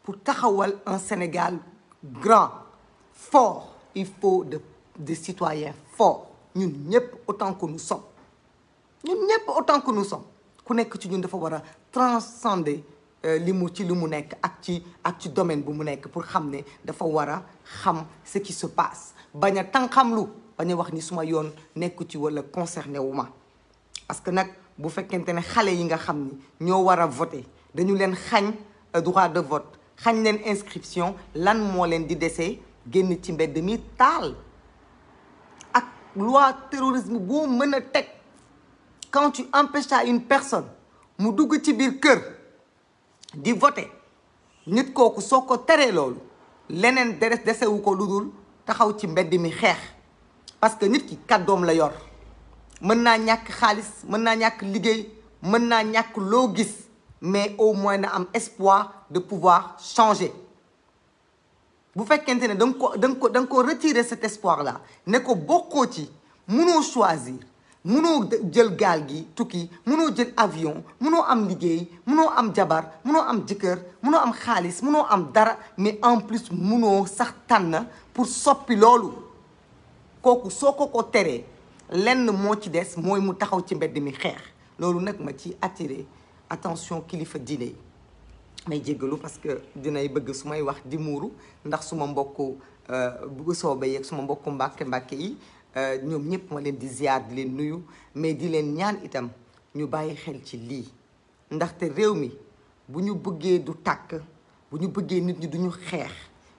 pour taxawal un Sénégal grand fort il faut des citoyens forts ñun ñëpp autant que nous sommes ku nekk ci ñun dafa war a transcender li mu nekk ak ci domaine bu mu nekk pour xam ne dafa war a xam ce qui se passe bañ a tànqamlu bañ a wax ni suma yoon nekku ci wala concerné wu ma parce que nag bu fekkente ne xale yi nga xam ni ñoo war a voter dañu leen xañ droit de vote xañ leen inscription lan moo leen di desee génn ci mbedd mi taal ak loi terrorisme boo mën a teg quand tu empêches à une personne mu dugg ci biir kër di voter nit kooku soo ko teree loolu leneen desewu ko lu dul taxaw ci mbedd mi xeex parce que nit ki kàddoom la yor mën naa ñàkk xaalis mën naa ñàkk liggéey mën naa ñàkk loo gis mais au moins na am espoir de pouvoir changer bu fekkente ne da nga ko retirer cet espoir là ne ko bokkoo ci mënoo choisir mënoo jël gaal gi tukki mënoo jël avion mënoo am liggéey mënoo am jabar mënoo am jëkkër mënoo am xaalis mënoo am dara mais en plus mënoo sax tànn pour soppi loolu kooku soo ko teree lenn moo ci des mooy mu taxaw ci mbedd mi xeex loolu nag ma ci attirer attention kilifa diine yi may jéggalu parce que dinay bëgg su may wax di muuru ndax suma mbokku bu soobee yeeg suma mbokku mbàkke yi ñoom ñëpp ma leen di ziar di leen nuyu mais di leen ñaan itam ñu bàyyi xel ci lii ndaxte réew mi bu ñu bëggee du tàkk bu ñu bëggee nit ñi duñu xeex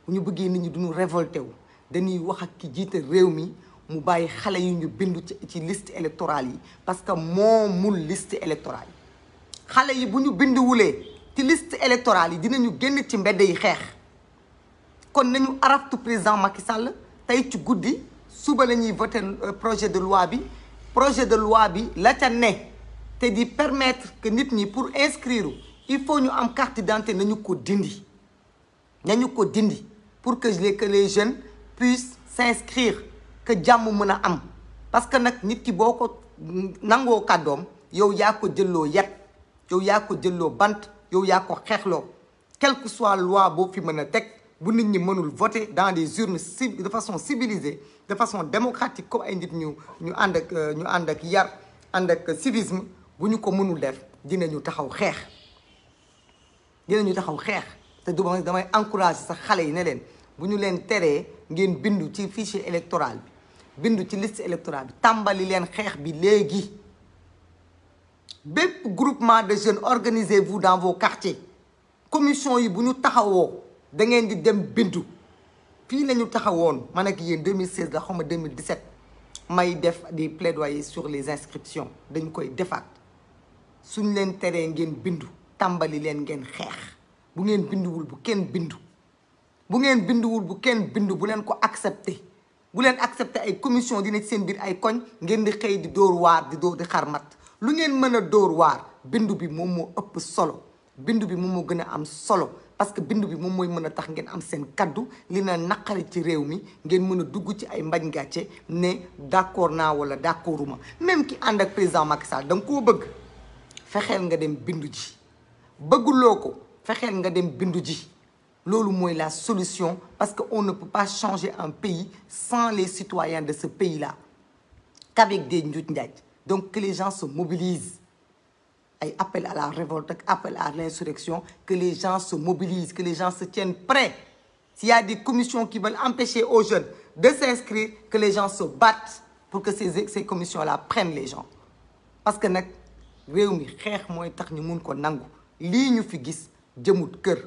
bu ñu bëggee nit ñi duñu révolté wu dañuy wax ak ki jiite réew mi mu bàyyi xale yu ñu bindu ci liste électorale yi parce que moomul liste électorale yi xale yi bu ñu binduwulee ci liste électorale yi dinañu génn ci mbedd yi xeex kon nañu araftu président Macky Sall tey ci guddi suba la ñuy voté projet de loi bi la ca ne te di permettre que nit ñi pour inscrire il faut ñu am carte d'identité nañu ko dindi pour que les jeunes puissent s'inscrire que jàmm mën a am parce que nag nit ki boo ko nangoo kàddoom yow yaa ko jëlloo yet yow yaa ko jëlloo bant yow yaa ko xeexloo quelle que soit loi boo fi mën a teg bu nit ñi mënul voter dans des urnes de façon civilisée de façon démocratique comme ay nit ñu ànd ak yar ànd ak civisme bu ñu ko mënul def dinañu taxaw xeex te damay encourager sax xale yi ne leen bu ñu leen teree ngeen bindu ci fichier électoral bi bindu ci liste électorale bi tàmbali leen xeex bi léegi bépp groupement de jeunes organisez-vous dans vos quartiers commission yi bu ñu taxawoo da ngeen di dem bindu fii la ñu taxawoon man ak yéen 2016 la xaw ma 2017 may def des plaidoyers sur les inscriptions dañ koy defaat suñ leen teree ngeen bindu tàmbali leen ngeen xeex bu ngeen binduwul bu kenn bindu bu leen ko accepter bu leen accepter ay commission dina ci seen biir ay koñ ngeen di xëy di dóor waar di xar mat lu ngeen mën a dóor waar bindu bi moom moo ëpp solo bindu bi moom moo gën a am solo parce que bindu bi moom mooy mën a tax ngeen am seen kaddu li na naqari ci réew mi ngeen mën a dugg ci ay mbañ gàcce ne d'accord naa wala d'accorduma même ki ànd ak président Macky Sall da nga koo bëgg fexeel nga dem bindu ji bëgguloo ko fexeel nga dem bindu ji loolu mooy la solution parce que on ne peut pas changer un pays sans les citoyens de ce pays-là qu'avec des njuuj njaaj donc que les gens se mobilisent ay appel à la révolte ak appel à l'insurrection que les gens se mobilisent que les gens se tiennent prêts S'il y a des commissions qui veulent empêcher aux jeunes de s'inscrire, que les gens se battent pour que ces commissions-là prennent les gens. Parce que nag réew mi xeex mooy tax ñu mun ko nangu lii ñu fi gis jëmut kër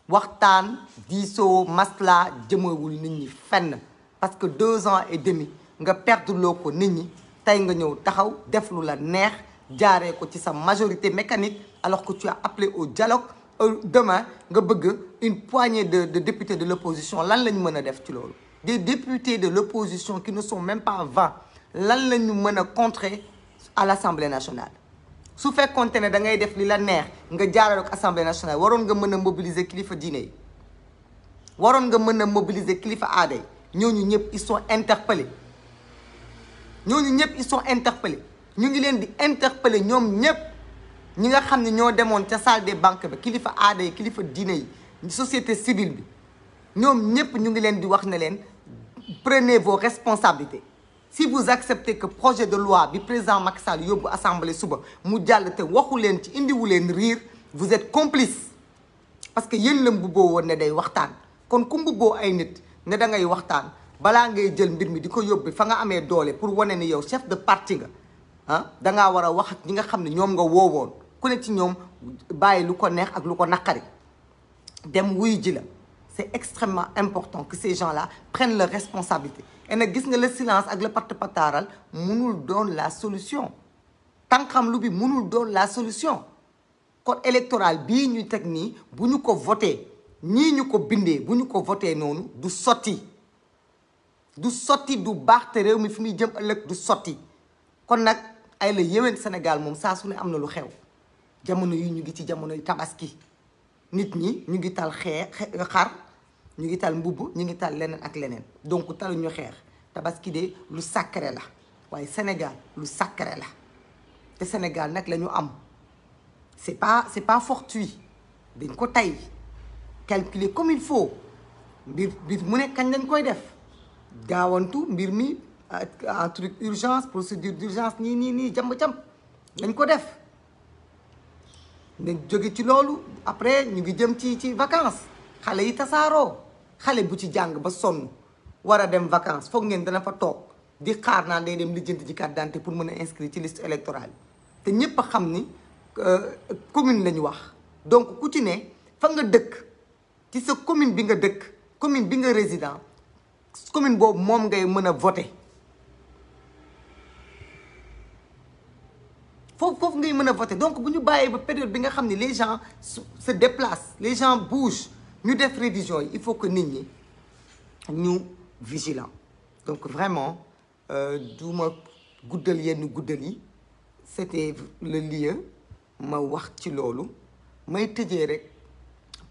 waxtaan diisoo masla jëmawul nit ñi fenn parce que 2 ans et demi nga perdre loo ko nit ñi tey nga ñëw taxaw def lu la neex jaaree ko ci sa majorité mécanique alors que tu as appelé au dialogue. Demain nga bëgg une poignée de députés de l'opposition lan la ñu mën a def ci loolu des députés de l'opposition qui ne sont même pas 20 lan la ñu mën a contrer à l'Assemblée nationale su fekkoonte ne da ngay def li la neex nga jaarale ko Assemblée nationale waroon nga mën a mobiliser kilifa diine yi waroon nga mën a mobiliser kilifa aada yi ñooñu ñëpp ils sont interpellés ñooñu ñëpp ils sont interpellés ñu ngi leen di interpeller ñoom ñëpp ñi nga xam ne ñoo demoon ca salle des banques ba kilifa aada yi kilifa diine yi société civile bi ñoom ñëpp ñu ngi leen di wax ne leen prenez vos responsabilités si vous acceptez que projet de loi bi président Macky Sall yóbbu assemblée suba mu jàll te waxu leen ci indiwu leen riir vous êtes complice parce que yéen la mbubboo woon ne day waxtaan kon ku mbubboo ay nit ne da ngay waxtaan balaa ngay jël mbir mi di ko yóbbu fa nga amee doole pour wane ni yow chef de parti nga ah dangaa war a wax ak ñi nga xam ne ñoom nga woowoon ku ne ci ñoom bàyyi lu ko neex ak lu ko naqari dem wuyu ji la c'est extrêmement important que ces gens-là prennent leurs responsabilités et nag gis nga le silence ak le patt-pataaral mënul doon la solution tànqam lu bi mënul doon la solution code électoral bii ñu teg nii bu ñu ko voté nii ñu ko bindee bu ñu ko voté noonu du sotti du baax te réew mi fi muy jëm ëllëg du sotti kon nag ay la yéwén Sénégal moom saa su ne am na lu xew jamono yi ñu ngi ci jamono yi tabaski nit ñi ñu ngi tal xar ñu ngi tal mbubb ñu ngi tal leneen ak leneen donc taluñu xeex tabaski de lu sacré la waaye Sénégal lu sacré la te Sénégal nag la ñu am c'est pas fortuit dañ ko tey calculer comme il faut mbir mu ne kañ lañ koy def gaawantu mbir mi en truc urgence procédure d'urgence nii jamb-jamb dañ ko def nañ jóge ci loolu après ñu ngi jëm ci vacances xale yi tasaaroo xale bu ci jàng ba sonn war a dem vacances foog ngeen dana fa toog di xaar naan day dem lijjanti ci carte d'identité pour mën a inscrire ci liste électorale te ñépp a xam ni commune la ñu wax donc ku ci ne fa nga dëkk ci sa commune bi nga dëkk commune bi nga résident commune boobu moom ngay mën a voter foofu ngay mën a voter donc bu ñu bàyyee ba période bi nga xam ne les gens se déplacent les gens bougent ñu def révision yi il faut que nit ñi ñu vigilant donc vraiment du ma guddal yenn guddal yi c'était le lieu ma wax ci loolu may tëjee rek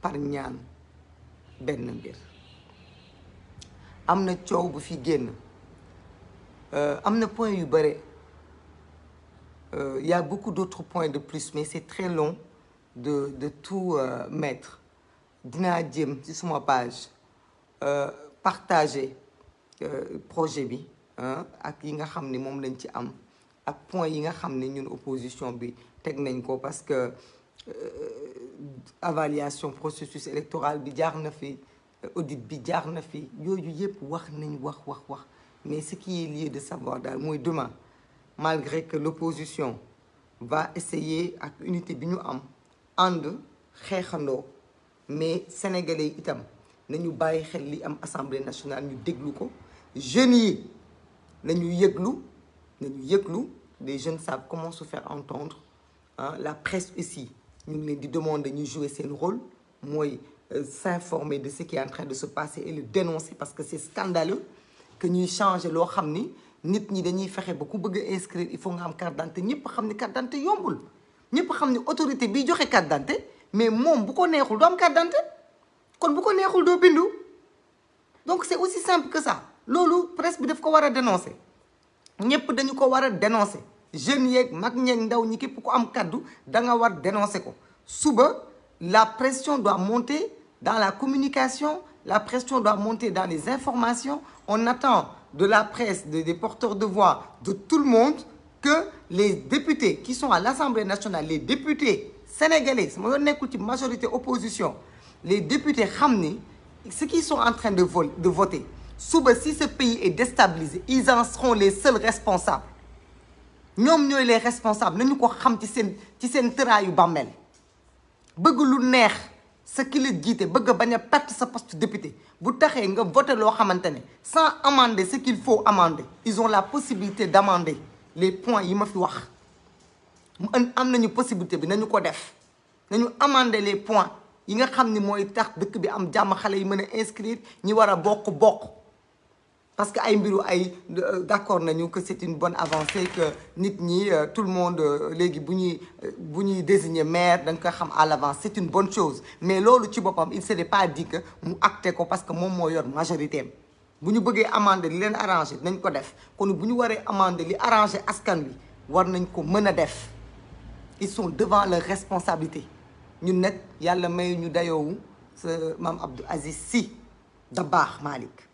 par ñaan benn mbir am na coow bu fi génn am na point yu bare y a beaucoup d'autres points de plus mais c'est très long de tout mettre dinaa jéem ci suma page partager projet bi ak yi nga xam ne moom lañ ci am ak point yi nga xam ne ñun opposition bi teg nañ ko parce que évaluation processus électoral bi jaar na fi audit bi jaar na fi yooyu yëpp wax nañ wax mais ce qui est lié de savoir daal mooy demain malgré que l'opposition va essayer ak unité bi ñu am ànd xeexandoo mais sénégalais itam nañu bàyyi xel li am assemblée nationale ñu déglu ko jeunes yi nañu yëglu les jeunes savent comment se faire entendre la presse aussi ñu ngi leen di demander ñu jouer seen rôle mooy s'informer de ce qui est en train de se passer et le dénoncer parce que c'est scandaleux que ñuy changer loo xam ni nit ñi dañuy fexe ba ku bëgg a inscrire il faut nga am carte d'identité ñëpp xam ni carte d'identité yombul ñëpp xam ni autorité bi joxe carte d'identité mais moom bu ko neexul doo am carte d'identité kon bu ko neexul doo bindu donc c'est aussi simple que ça loolu presse bi daf ko war a dénoncer ñëpp dañu ko war a dénoncer jeunes yeeg mag ñeeg ndaw ñi képp ku am kaddu da nga war dénoncer ko suba la pression doit monter dans la communication la pression doit monter dans les informations on attend de la presse des porteurs de voix de tout le monde que les députés qui sont à l'Assemblée nationale les députés sénégalais sama yoon nekkul ci majorité opposition les députés xam ni ceux qui sont en train de voter suba si ce pays est déstabilisé ils en seront les seuls responsables ñoom ñooy les responsables nañu ko xam ci seen tëraayu bàmmeel bëgg lu neex sa ki la jiite bëgg bañ a perte sa poste député bu taxee nga voté loo xamante ne sans amender ce qu'il faut amender ils ont la possibilité d'amender les points yi ma fi wax mu am nañu possibilité bi nañu ko def nañu amender les points yi nga xam ni mooy tax dëkk bi am jàmm xale yi mën a inscrire ñi war a bokk parce que ay mbiru ay d'accord nañu que c'est une bonne avancée que nit ñi tout le monde léegi bu ñuy désigner maire da nga ko xam à l'avance c'est une bonne chose mais loolu ci boppam il s'était pas dit que mu acté ko parce que moom moo yor majorité am bu ñu bëggee amender li leen arrangé nañ ko def kon bu ñu waree amender li arrangé askan wi war nañ ko mën a def ils sont devant leur responsabilité ñun nag yàlla may ñu dayoowu sa maam Abdou Aziz Sy Dabakh Malick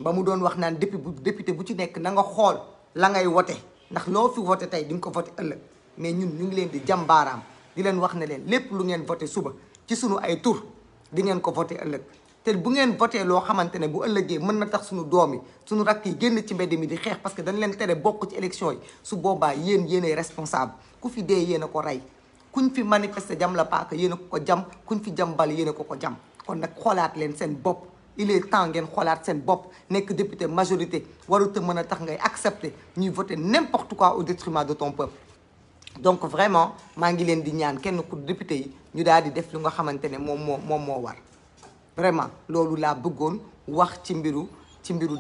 ba mu doon wax naan député bu ci nekk na nga xool la ngay wote ndax loo fi voté tey di nga ko voté ëllëg mais ñun ñu ngi leen di jàmbaaraam di leen wax ne leen lépp lu ngeen voté suba ci sunu ay tur di ngeen ko voté ëllëg te bu ngeen voté loo xamante ne bu ëllëgee mën na tax sunu doom yi sunu rakk yi génn ci mbedd mi di xeex parce que dañ leen tere bokk ci élection yi su boobaa yéenay responsable ku fi dee yéen a ko rey kuñ fi manifester jam la paaka yéen a ko jam kuñ fi jam bal yéen a ko jam kon nag xoolaat leen seen bopp il est temps ngeen xoolaat seen bopp nekk député majorité warut a mën a tax ngay accepter ñuy voter n'importe quoi au détriment de ton peuple donc vraiment maa ngi leen di ñaan kenn ku député yi ñu daal di def lu nga xamante ne moom moo war vraiment loolu laa bëggoon wax ci mbiru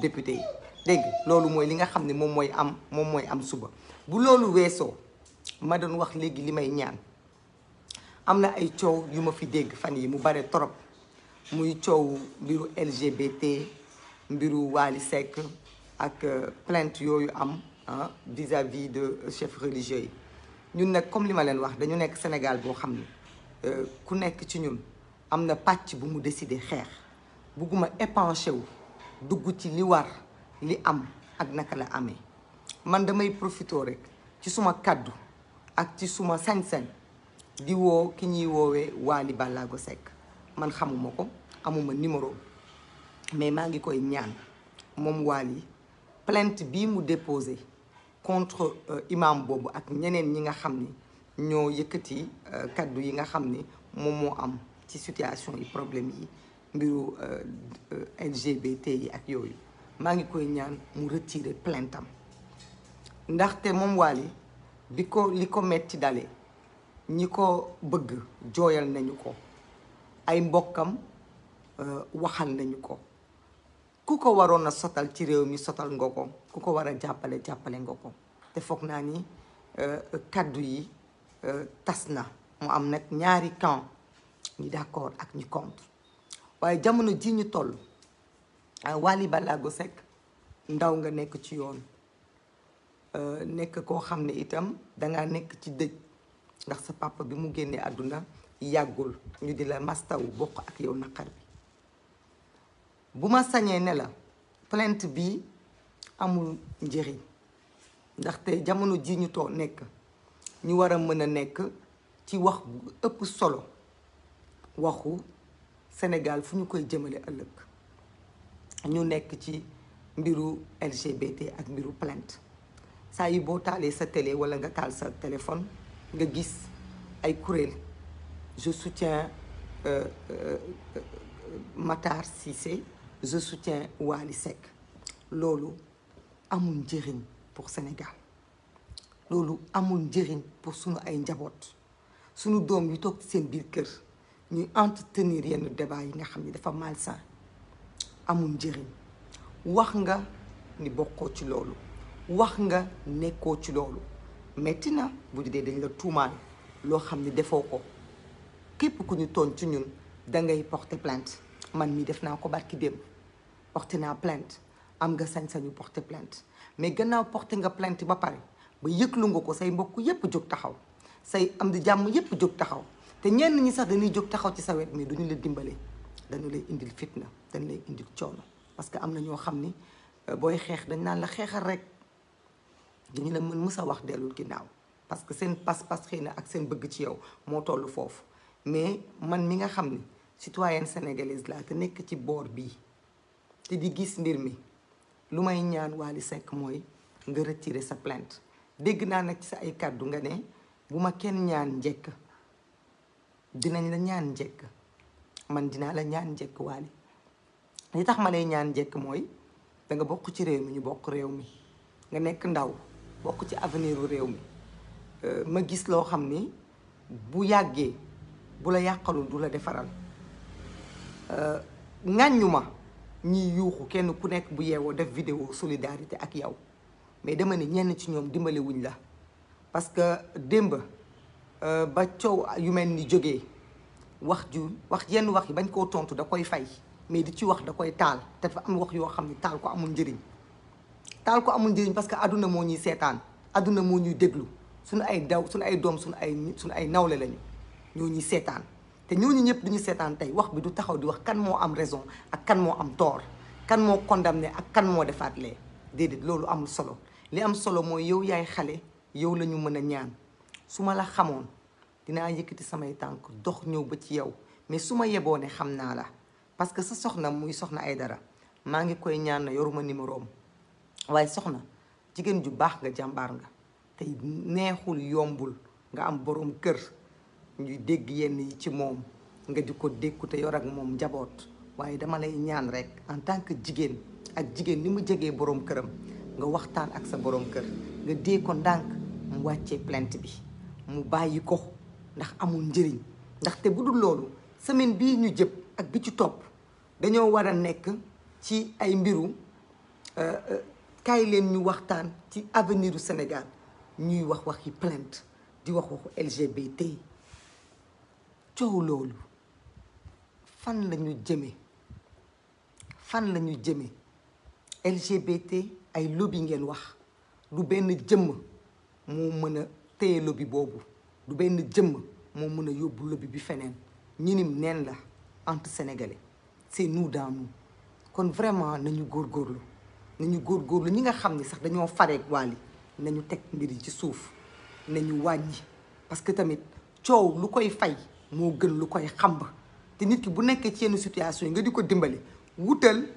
député yi dégg loolu mooy li nga xam ne moom mooy am suba bu loolu weesoo ma doon wax léegi li may ñaan am na ay coow yu ma fi dégg fan yi mu bare trop muy coow mbiru LGBT mbiru Wally Seck ak plainte yooyu am vis-à-vis de chefs religieux yi ñun nag comme li ma leen wax dañu nekk Sénégal boo xam ne ku nekk ci ñun am na pàcc bu mu décidé xeex bugguma épanché wu dugg ci li war li am ak naka la amee man damay profité rek ci suma kaddu ak ci suma sañ-sañ di woo ki ñuy woowee Wally Ballago Seck man xamuma ko amuma numéro mais maa ngi koy ñaan moom Wally plainte bii mu déposé contre imam boobu ak ñeneen ñi nga xam ni ñoo yëkkati kaddu yi nga xam ni moom moo am ci situation yi problème yi mbiru LGBT yi ak yooyu maa ngi koy ñaan mu retirer plainte am ndaxte moom Wally li ko metti dale ñi ko bëgg jooyal nañu ko ay mbokkam waxal nañu ko ku ko waroon a sotal ci réew mi sotal nga ko ku ko war a jàppale nga ko te foog naa ni kaddu yi tas na mu am nag ñaari camp ñi d'accord ak ñi contre waaye jamono ji ñu toll Wally Ballago Seck ndaw nga nekk ci yoon nekk koo xam ne itam dangaa nekk ci dëj ndax sa papa bi mu génnee àdduna yàggul ñu di la mastaw bokk ak yow naqar bi bu ma sañee ne la plainte bi amul njëriñ ndaxte jamono ji ñu too nekk ñu war a mën a nekk ci wax bu ëpp solo waxu Sénégal fu ñu koy jëmale ëllëg ñu nekk ci mbiru LGBT ak mbiru plainte saa yi boo taalee sa télé wala nga taal sa téléphone nga gis ay kuréel je soutiens Matar Cissé je soutiens Wally Seck loolu amul njëriñ pour Sénégal loolu amul njëriñ pour sunu ay njaboot sunu doom yu toog ci seen biir kër ñuy entretenir yenn débat yi nga xam ni dafa malsain amul njëriñ wax nga ni bokkoo ci loolu wax nga nekkoo ci loolu metti na bu dee dañ la tuumaal loo xam ni defoo ko képp ku ñu tooñ ci ñun dangay porter plainte man mii def naa ko barki démb porter naa plainte am nga sañ-sañu porter plainte mais gannaaw porter nga plainte ba pare ba yëglu nga ko say mbokk yépp jóg taxaw say am di jàmm yépp jóg taxaw te ñenn ñi sax dañuy jóg taxaw ci sa wet mais duñu la dimbale dañu lay indil fitna dañu lay indil coono parce que am na ñoo xam ni booy xeex dañ naan la xeexal rek dañu la mën a wax dellul ginnaaw parce que seen pas-pas xëy na ak seen bëgg ci yow moo toll foofu mais man mi nga xam ni citoyenne sénégalaise laa te nekk ci boor bii te di gis mbir mi lu may ñaan Wally Seck mooy nga retirer sa plainte. dégg naa nag ci sa ay kàddu nga ne bu ma kenn ñaan njëkk, dinañ la ñaan njëkk, man dinaa la ñaan njëkk Wally. li tax ma lay ñaan njëkk mooy da nga bokk ci réew mi, ñu bokk réew mi, nga nekk ndaw bokk ci avenir u réew mi. ma gis loo xam ni bu yàggee bu la yàqalul du la defaral. ŋàññu ma ñiy yuuxu kenn ku nekk bu yeewoo def vidéo solidarité ak yow, mais dama ne ñenn ci ñoom dimbale wuñ la. parce que démb ba coow yu mel ni jógee wax yenn wax yi bañ koo tontu da koy fay, mais di ci wax da koy taal. te dafa am wax yoo xam ne taal ko amul njëriñ. taal ko amul njëriñ parce que àdduna moo ñuy seetaan, àdduna moo ñuy déglu, suñu ay doom suñu ay nawle lañu, ñoo ñuy seetaan. te ñooñu ñëpp duñu seetaan tey wax bi du taxaw di wax kan moo am raison ak kan moo am tort, kan moo condamné ak kan moo defaat lee. déedéet, loolu amul solo. li am solo mooy yow yaay xale, yow la ñu mën a ñaan. su ma la xamoon dinaa yëkkati samay tànk dox ñëw ba ci yow, mais su ma yeboo ne xam naa la parce que sa soxna muy soxna Aidara maa ngi koy ñaan na yoruma numéro am, waaye soxna jigéen ju baax nga, jàmbaar nga, te neexul yombul nga am borom kër ñuy dégg yenn yi ci moom nga di ko dékku te yor ak moom njaboot. waaye dama lay ñaan rek en tant que jigéen, ak jigéen ni mu jegee borom këram, nga waxtaan ak sa borom kër, nga dee ko ndànk mu wàccee plainte bi, mu bàyyi ko ndax amul njëriñ. ndaxte bu dul loolu semaine bii ñu jëpp ak bi ci topp dañoo war a nekk ci ay mbiru kaay leen ñu waxtaan ci avenir du Sénégal. ñuy wax waxi plainte, di wax waxu LGBT. coow loolu fan la ñu jëme, fan la ñu jëme? LGBT ay lobby ngeen wax, du benn jëmm moo mën a téye lobby boobu, du benn jëmm moo mën a yóbbu lobby bi feneen. ñu nim neen la entre sénégalais, c'est nous dans nous. kon vraiment nañu góorgóorlu, ñi nga xam ni sax dañoo fareeg Wally nañu teg mbir yi ci suuf, nañu wàññi. parce que tamit coow lu koy fay moo gën lu koy xamb. te nit ki bu nekkee ci yenn situation yi nga di ko dimbali, wutal